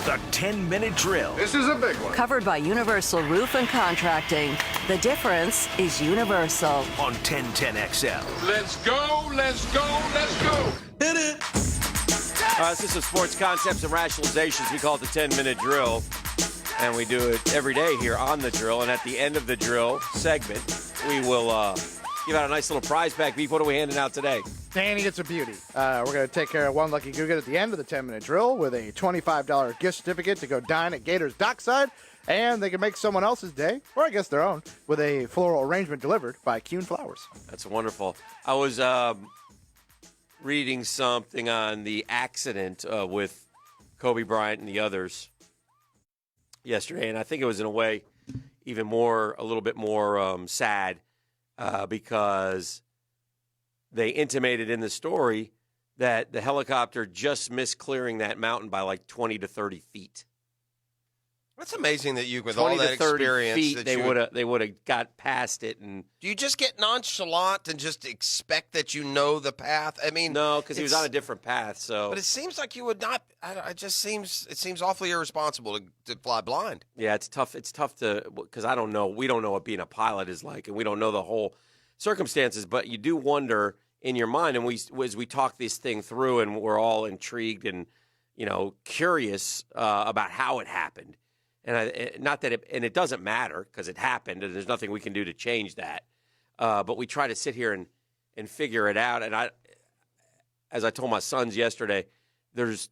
The 10-minute drill. This is a big one. Covered by Universal Roof and Contracting. The difference is Universal. On 1010XL. Let's go, let's go, let's go. Hit it. This is some sports concepts and rationalizations. We call it the 10-minute drill. And we do it every day here on the drill. And at the end of the drill segment, we will give out a nice little prize pack. Beef, what are we handing out today? Danny, it's a beauty. We're going to take care of one lucky Googan at the end of the 10-minute drill with a $25 gift certificate to go dine at Gators Dockside. And they can make someone else's day, or I guess their own, with a floral arrangement delivered by Kuhn Flowers. That's wonderful. I was reading something on the accident with Kobe Bryant and the others yesterday, and I think it was in a way a little bit more sad because they intimated in the story that the helicopter just missed clearing that mountain by like 20 to 30 feet. That's amazing that you, with all that experience, feet, they would have got past it. And do you just get nonchalant and just expect that you know the path? I mean, no, because he was on a different path. So, but it seems like you would not. It seems awfully irresponsible to fly blind. Yeah, it's tough. It's tough because I don't know. We don't know what being a pilot is like, and we don't know the whole circumstances. But you do wonder in your mind, and as we talk this thing through, and we're all intrigued and curious about how it happened. And it doesn't matter because it happened, and there's nothing we can do to change that. But we try to sit here and figure it out. And as I told my sons yesterday, there's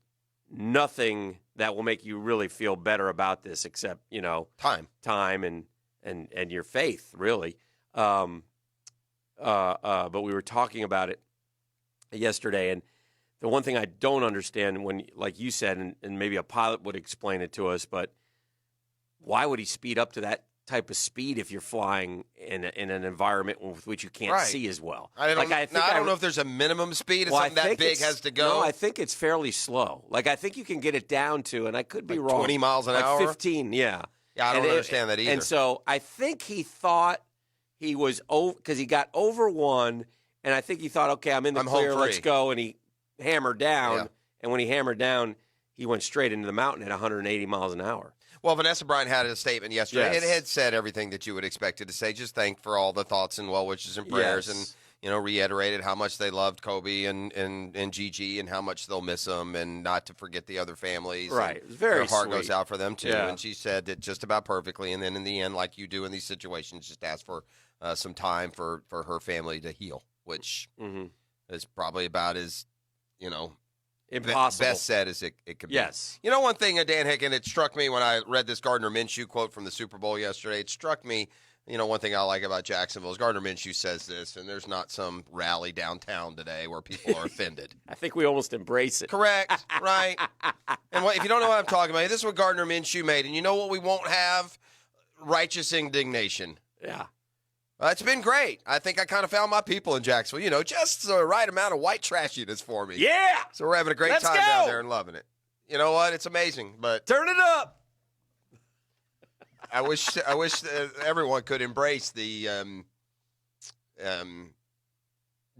nothing that will make you really feel better about this except time and your faith, really. But we were talking about it yesterday, and the one thing I don't understand when, like you said, and maybe a pilot would explain it to us, but why would he speed up to that type of speed if you're flying in an environment with which you can't see as well? I don't know if there's a minimum speed. Something that big has to go. No, I think it's fairly slow. Like, I think you can get it down to, and I could be wrong, 20 miles an hour? 15, yeah. Yeah, I don't understand that either. And so I think he thought he was over, because he got over one, and I think he thought, okay, I'm in the clear, let's go, and he hammered down, and when he hammered down, he went straight into the mountain at 180 miles an hour. Well, Vanessa Bryant had a statement yesterday. Yes. It had said everything that you would expect it to say. Just thanked for all the thoughts and well wishes and prayers, and reiterated how much they loved Kobe and Gigi and how much they'll miss them, and not to forget the other families. Right, it was very their heart sweet. Goes out for them too. Yeah. And she said that just about perfectly. And then in the end, like you do in these situations, just ask for some time for her family to heal, which is probably about as impossible. Best said as it could be. Yes. One thing, Dan Hicken, it struck me when I read this Gardner Minshew quote from the Super Bowl yesterday. It struck me, one thing I like about Jacksonville is Gardner Minshew says this, and there's not some rally downtown today where people are offended. I think we almost embrace it. Correct, right. And if you don't know what I'm talking about, this is what Gardner Minshew made. And you know what we won't have? Righteous indignation. Yeah. It's been great. I think I kind of found my people in Jacksonville. Just the right amount of white trashiness for me. Yeah. So we're having a great time down there and loving it. You know what? It's amazing. But turn it up. I wish everyone could embrace the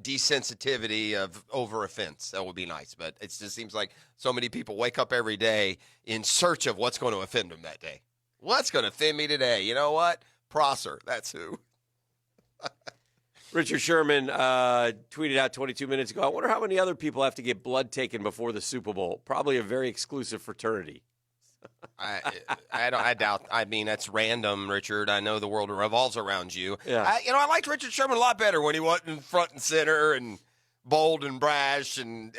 desensitivity of over offense. That would be nice. But it just seems like so many people wake up every day in search of what's going to offend them that day. What's going to offend me today? You know what? Prosser. That's who. Richard Sherman tweeted out 22 minutes ago, I wonder how many other people have to get blood taken before the Super Bowl. Probably a very exclusive fraternity. I doubt. I mean, that's random, Richard. I know the world revolves around you. Yeah. I liked Richard Sherman a lot better when he wasn't front and center and bold and brash and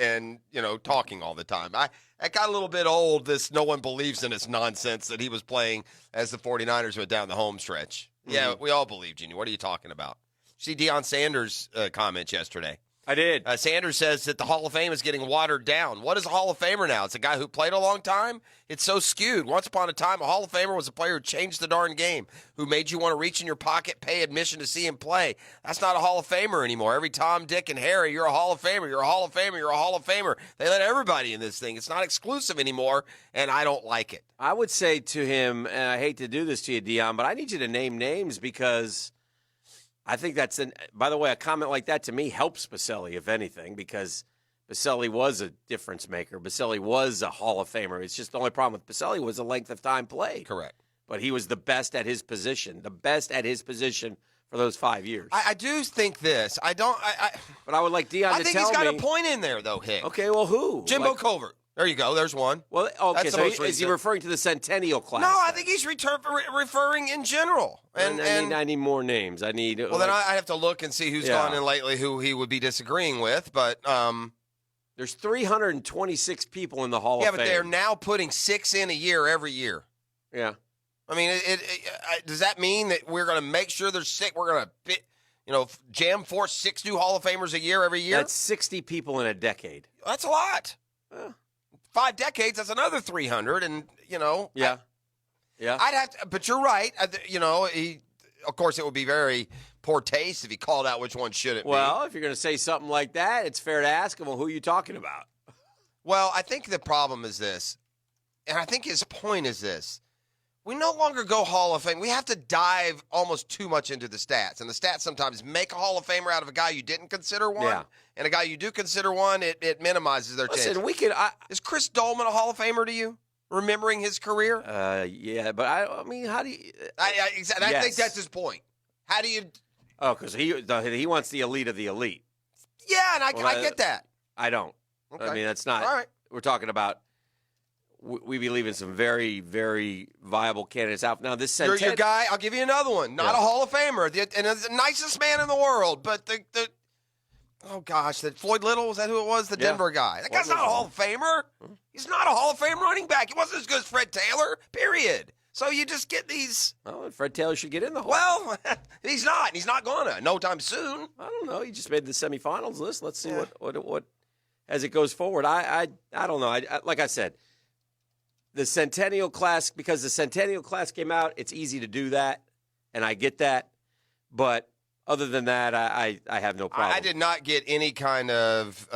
talking all the time. That got a little bit old, this no one believes in us nonsense that he was playing as the 49ers went down the home stretch. Yeah, we all believed you. What are you talking about? See Deion Sanders' comments yesterday. I did. Sanders says that the Hall of Fame is getting watered down. What is a Hall of Famer now? It's a guy who played a long time? It's so skewed. Once upon a time, a Hall of Famer was a player who changed the darn game, who made you want to reach in your pocket, pay admission to see him play. That's not a Hall of Famer anymore. Every Tom, Dick, and Harry, you're a Hall of Famer, you're a Hall of Famer, you're a Hall of Famer. They let everybody in this thing. It's not exclusive anymore, and I don't like it. I would say to him, and I hate to do this to you, Dion, but I need you to name names because I think by the way, a comment like that to me helps Pacelli, if anything, because Baselli was a difference maker. Baselli was a Hall of Famer. It's just the only problem with Baselli was the length of time played. Correct. But he was the best at his position. For those 5 years. I do think this. I don't. But I would like Dion I to think tell he's got me. a point in there, though, Hick. Okay, well, who? Jimbo Covert. There you go. There's one. Well, okay, That's the so most is he recent. referring to the Centennial class? No, I think he's referring in general. I need more names. I need. Well, then I have to look and see who's gone in lately who he would be disagreeing with. But there's 326 people in the Hall of Fame. Yeah, but they're now putting 6 in a year every year. Yeah. I mean, does that mean that we're going to make sure there's 6? We're going to, jam force 6 new Hall of Famers a year every year? That's 60 people in a decade. That's a lot. 5 decades, that's another 300, and, Yeah. Yeah. I'd have to, but you're right. Of course, it would be very poor taste if he called out which one should it be. Well, if you're going to say something like that, it's fair to ask him, well, who are you talking about? Well, I think the problem is this, and I think his point is this. We no longer go Hall of Fame. We have to dive almost too much into the stats. And the stats sometimes make a Hall of Famer out of a guy you didn't consider one. Yeah. And a guy you do consider one, it minimizes their chance. Listen, we could. Is Chris Dolman a Hall of Famer to you? Remembering his career? Yeah, but I mean, how do you? I Yes. think that's his point. How do you? Oh, because he wants the elite of the elite. Yeah, and I get that. I don't. Okay. I mean, that's not. All right. We're talking about. We believe in some very, very viable candidates out now. This Your guy, I'll give you another one. Not a Hall of Famer, and the nicest man in the world, but the oh gosh, that Floyd Little, was that who it was? The Denver guy. That guy's not a Hall of Famer. He's not a Hall of Fame running back. He wasn't as good as Fred Taylor. Period. So you just get these. Well, Fred Taylor should get in the Hall. Well, he's not. He's not gonna. No time soon. I don't know. He just made the semifinals list. Let's see what as it goes forward. I don't know. Like I said. The Centennial class, because the Centennial class came out, it's easy to do that, and I get that. But other than that, I have no problem. I did not get any kind of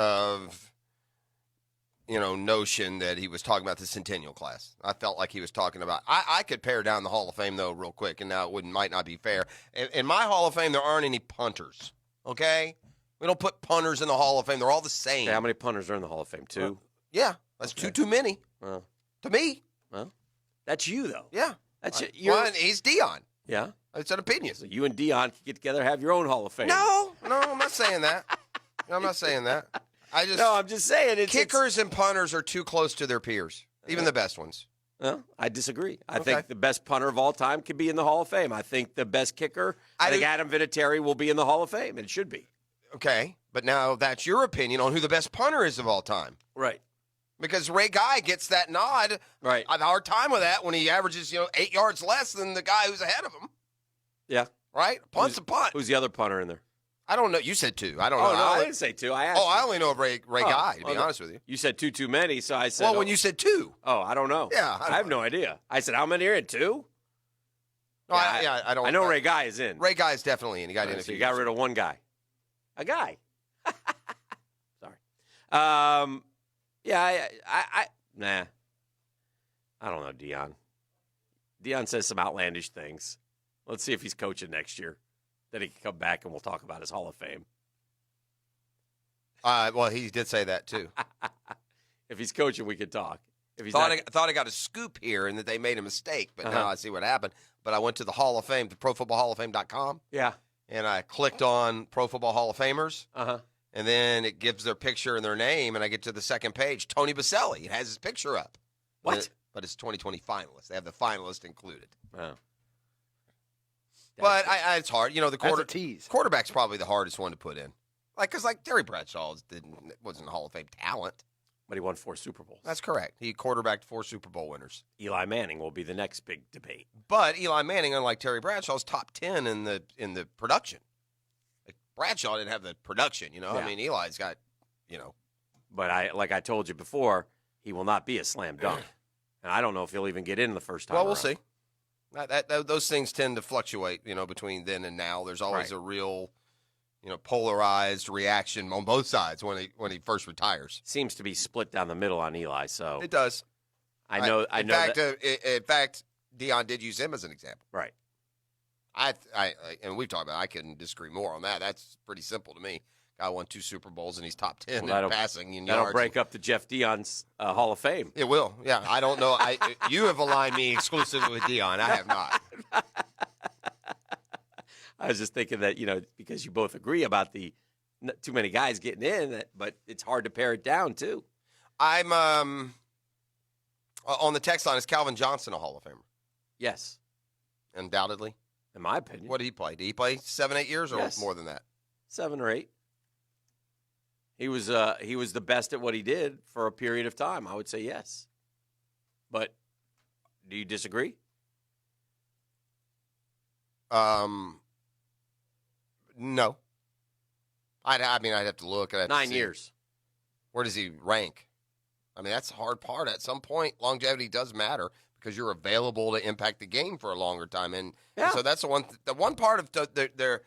notion that he was talking about the Centennial class. I felt like he was talking about. I could pare down the Hall of Fame though real quick, and now it might not be fair. In my Hall of Fame, there aren't any punters. Okay, we don't put punters in the Hall of Fame. They're all the same. Okay, how many punters are in the Hall of Fame? 2. Yeah, that's too many. Well. To me. Well, that's you, though. Yeah. That's he's Dion. Yeah. It's an opinion. So you and Dion can get together, have your own Hall of Fame. No, I'm not saying that. I'm not saying that. I'm just saying kickers and punters are too close to their peers, even the best ones. Well, I disagree. I think the best punter of all time could be in the Hall of Fame. I think the best kicker, I think Adam Vinatieri will be in the Hall of Fame, and it should be. Okay, but now that's your opinion on who the best punter is of all time. Right. Because Ray Guy gets that nod. Right. I have a hard time with that when he averages, 8 yards less than the guy who's ahead of him. Yeah. Right? Punt's a punt. Who's the other punter in there? I don't know. You said 2. I don't know. Oh, no, I didn't say 2. I asked. I only know of Ray Guy, to be honest with you. You said 2 too many, so I said. Well, when you said 2. Oh, I don't know. Yeah. I have no idea. I said, how many are in? 2? No, I don't. I know Ray Guy is in. Ray Guy is definitely in. He got in a So few you got years rid of one guy. A guy. Sorry. Yeah, nah. I don't know, Dion. Dion says some outlandish things. Let's see if he's coaching next year. Then he can come back and we'll talk about his Hall of Fame. Well, he did say that too. If he's coaching, we could talk. If he's I thought I got a scoop here and that they made a mistake, but now I see what happened. But I went to the Hall of Fame, to ProFootballHallOfFame.com. Yeah. And I clicked on Pro Football Hall of Famers. Uh-huh. And then it gives their picture and their name, and I get to the second page, Tony Baselli. It has his picture up. What? But it's 2020 finalists. They have the finalists included. Oh. But it's hard. The That's a tease. quarterback's probably the hardest one to put in. Because Terry Bradshaw wasn't a Hall of Fame talent. But he won 4 Super Bowls. That's correct. He quarterbacked 4 Super Bowl winners. Eli Manning will be the next big debate. But Eli Manning, unlike Terry Bradshaw, is top 10 in the production. Bradshaw didn't have the production, Yeah. I mean, Eli's got, But like I told you before, he will not be a slam dunk. And I don't know if he'll even get in the first time. Well, we'll around. see. Those things tend to fluctuate, between then and now. There's always Right. a real, polarized reaction on both sides when he first retires. Seems to be split down the middle on Eli, so It does. I know. In fact, Dion did use him as an example. Right. And we've talked about it. I couldn't disagree more on that. That's pretty simple to me. Guy won 2 Super Bowls, and he's top 10 Well, in passing in That'll yards. break up the Jeff Dion's Hall of Fame. It will. Yeah, I don't know. You have aligned me exclusively with Dion. I have not. I was just thinking that, because you both agree about the too many guys getting in, but it's hard to pare it down, too. I'm on the text line. Is Calvin Johnson a Hall of Famer? Yes. Undoubtedly. In my opinion. What did he play? Did he play 7-8 years or Yes. more than that? 7 or 8. He was the best at what he did for a period of time. I would say yes. But do you disagree? No. I'd have to look. I'd have to 9 see. years. Where does he rank? I mean, that's the hard part. At some point, longevity does matter because you're available to impact the game for a longer time. And so that's the one part of the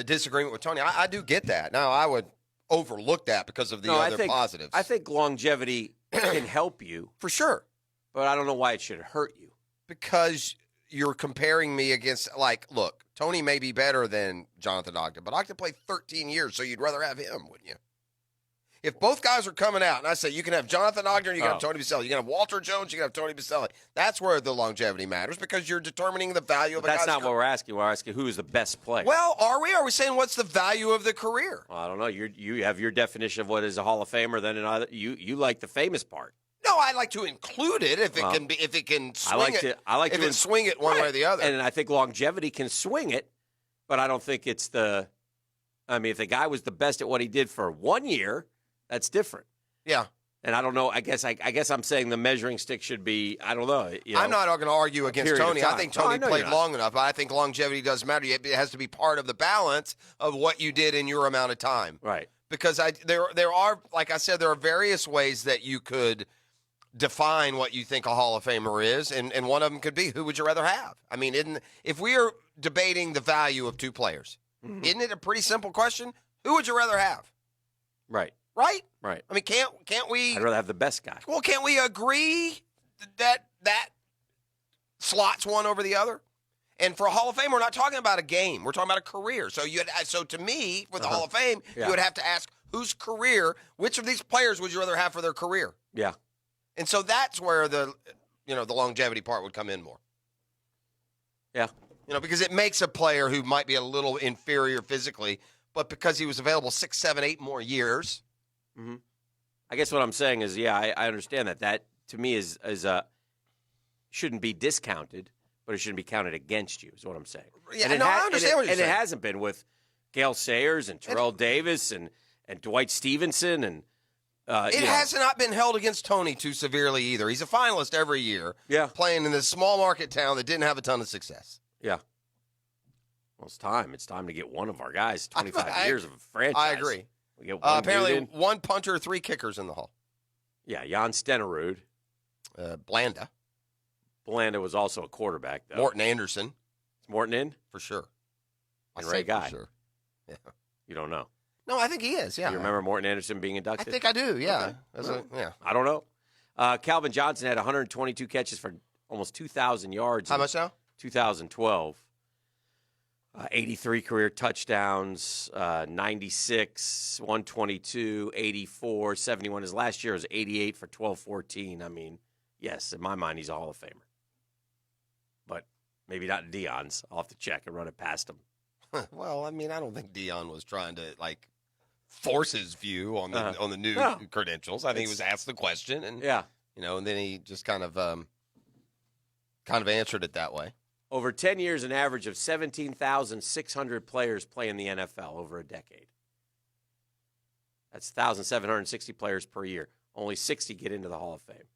disagreement with Tony. I do get that. Now, I would overlook that because of the other positives. I think longevity can help you. For sure. But I don't know why it should hurt you. Because you're comparing me against, look, Tony may be better than Jonathan Ogden, but Ogden played 13 years, so you'd rather have him, wouldn't you? If both guys are coming out, and I say you can have Jonathan Ogden or you can have Tony Baselli, you can have Walter Jones, you can have Tony Baselli, that's where the longevity matters because you're determining the value of a guy's That's not career. what we're asking. We're asking who is the best player. Well, are we? Are we saying what's the value of the career? Well, I don't know. You have your definition of what is a Hall of Famer. Then you like the famous part. No, I like to include it if it can swing it. Swing it one way or the other. And I think longevity can swing it, but I don't think it's the. I mean, if the guy was the best at what he did for 1 year, that's different. Yeah. And I don't know. I guess I'm saying the measuring stick should be. I don't know. I'm not going to argue against Tony. I think Tony played long enough. But I think longevity does matter. It has to be part of the balance of what you did in your amount of time. Right. Because there are, like I said, there are various ways that you could define what you think a Hall of Famer is, and one of them could be who would you rather have? I mean, if we are debating the value of two players, isn't it a pretty simple question? Who would you rather have? Right. Right? Right. I mean, can't we? I'd rather have the best guy. Well, can't we agree that slots one over the other? And for a Hall of Fame, we're not talking about a game. We're talking about a career. So to me, with the Hall of Fame, you would have to ask whose career, which of these players would you rather have for their career? Yeah. And so that's where the longevity part would come in more. Yeah. Because it makes a player who might be a little inferior physically, but because he was available 6, 7, 8 more years. Mm-hmm. I guess what I'm saying is, I understand that. That to me is shouldn't be discounted, but it shouldn't be counted against you. Is what I'm saying. Yeah, I understand what you're saying. And it hasn't been with Gale Sayers and Terrell Davis and Dwight Stevenson and. It has not been held against Tony too severely either. He's a finalist every year. Yeah. Playing in this small market town that didn't have a ton of success. Yeah. Well, it's time. It's time to get one of our guys. 25 years of a franchise. I agree. We get one apparently, dude in. one punter, 3 kickers in the Hall. Yeah, Jan Stenerud. Blanda. Blanda was also a quarterback, though. Morton Anderson. Is Morton in? For sure. And Ray Guy. For sure. Yeah. You don't know. No, I think he is, yeah. You remember Morton Anderson being inducted? I think I do, yeah. Okay. Yeah. I don't know. Calvin Johnson had 122 catches for almost 2,000 yards. How much now? 2012. 83 career touchdowns, 96, 122, 84, 71. His last year was 88 for 12-14. I mean, yes, in my mind, he's a Hall of Famer. But maybe not Dion's. I'll have to check and run it past him. Well, I mean, I don't think Dion was trying to, force his view on the new credentials. I think he was asked the question, and and then he just kind of answered it that way. Over 10 years, an average of 17,600 players play in the NFL over a decade. That's 1,760 players per year. Only 60 get into the Hall of Fame.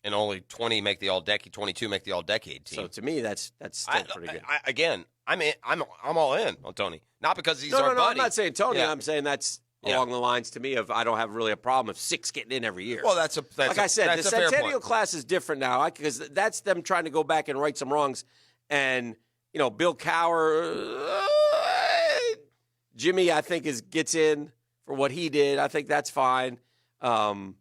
And only 20 make the All-Decade. 22 make the All-Decade team. So to me, that's still pretty good. I'm all in on Tony. Not because he's our buddy. I'm not saying Tony. Yeah. I'm saying that's along the lines to me of I don't have really a problem if 6 getting in every year. Well, like I said, the Centennial class is different now because that's them trying to go back and right some wrongs. And, Bill Cowher, Jimmy, I think, gets in for what he did. I think that's fine. I'm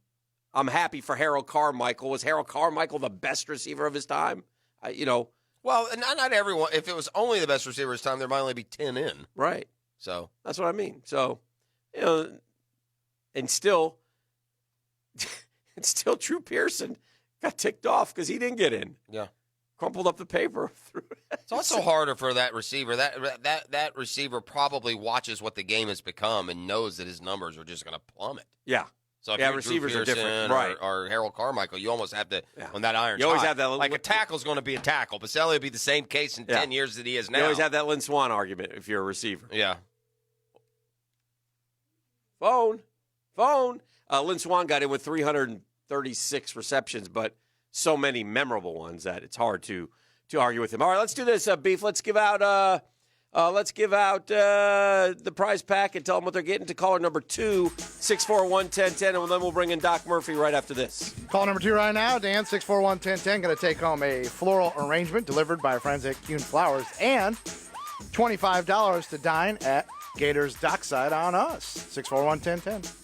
happy for Harold Carmichael. Was Harold Carmichael the best receiver of his time? Well, not everyone. If it was only the best receiver of his time, there might only be 10 in. Right. So that's what I mean. So, and still Drew Pearson got ticked off because he didn't get in. Yeah. Crumpled up the paper. It's also harder for that receiver. That receiver probably watches what the game has become and knows that his numbers are just going to plummet. Yeah. So if you're receivers Drew are different, Pearson right? Or Harold Carmichael, you almost have to when that iron's You always hot, have that like a tackle's going to be a tackle. Baselli will be the same case in 10 years that he is now. You always have that Lynn Swan argument if you're a receiver. Yeah. Phone. Lynn Swan got in with 336 receptions, but so many memorable ones that it's hard to argue with him. All right, let's do this, Beef. Let's give out the prize pack and tell them what they're getting to caller number 2, 641-1010, and then we'll bring in Doc Murphy right after this. Call number 2 right now, Dan, 641-1010, going to take home a floral arrangement delivered by our friends at Kuhn Flowers and $25 to dine at Gators Dockside on us. 641-1010.